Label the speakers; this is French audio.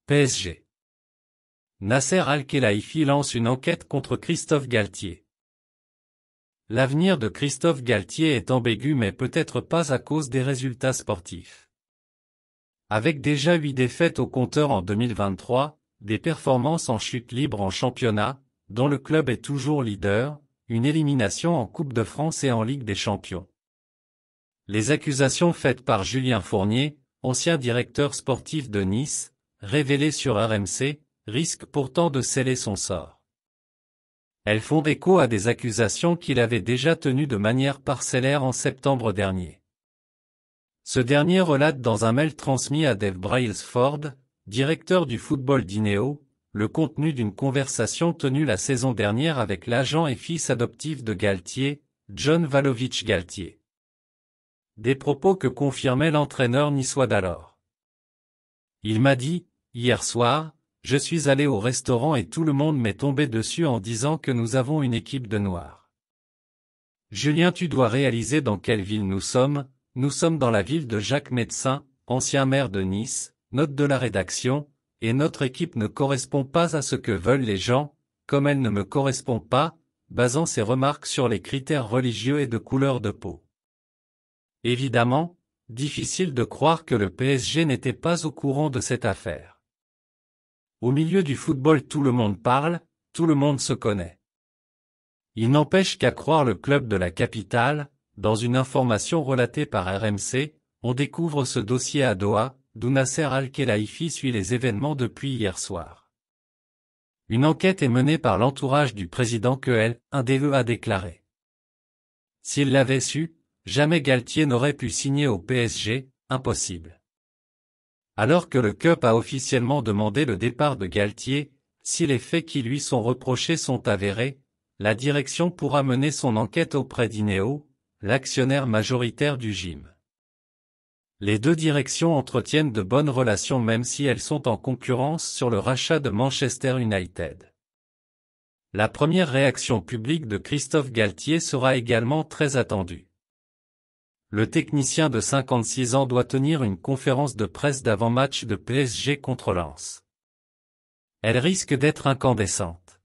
Speaker 1: PSG. Nasser Al-Khelaifi lance une enquête contre Christophe Galtier. L'avenir de Christophe Galtier est ambigu mais peut-être pas à cause des résultats sportifs. Avec déjà 8 défaites au compteur en 2023, des performances en chute libre en championnat, dont le club est toujours leader, une élimination en Coupe de France et en Ligue des Champions. Les accusations faites par Julien Fournier, ancien directeur sportif de Nice, révélées sur RMC, risquent pourtant de sceller son sort. Elles font écho à des accusations qu'il avait déjà tenues de manière parcellaire en septembre dernier. Ce dernier relate dans un mail transmis à Dave Brailsford, directeur du football d'Ineos, le contenu d'une conversation tenue la saison dernière avec l'agent et fils adoptif de Galtier, John Vlahovic Galtier. Des propos que confirmait l'entraîneur niçois d'alors. Il m'a dit, hier soir, je suis allé au restaurant et tout le monde m'est tombé dessus en disant que nous avons une équipe de noirs. Julien, tu dois réaliser dans quelle ville nous sommes dans la ville de Jacques Médecin, ancien maire de Nice, note de la rédaction, et notre équipe ne correspond pas à ce que veulent les gens, comme elle ne me correspond pas, basant ses remarques sur les critères religieux et de couleur de peau. Évidemment, difficile de croire que le PSG n'était pas au courant de cette affaire. Au milieu du football tout le monde parle, tout le monde se connaît. Il n'empêche qu'à croire le club de la capitale, dans une information relatée par RMC, on découvre ce dossier à Doha, d'où Nasser Al-Khelaifi suit les événements depuis hier soir. Une enquête est menée par l'entourage du président que un DE a déclaré. S'il l'avait su, jamais Galtier n'aurait pu signer au PSG, impossible. Alors que le CUP a officiellement demandé le départ de Galtier, si les faits qui lui sont reprochés sont avérés, la direction pourra mener son enquête auprès d'Ineos, l'actionnaire majoritaire du gym. Les deux directions entretiennent de bonnes relations même si elles sont en concurrence sur le rachat de Manchester United. La première réaction publique de Christophe Galtier sera également très attendue. Le technicien de 56 ans doit tenir une conférence de presse d'avant-match de PSG contre Lens. Elle risque d'être incandescente.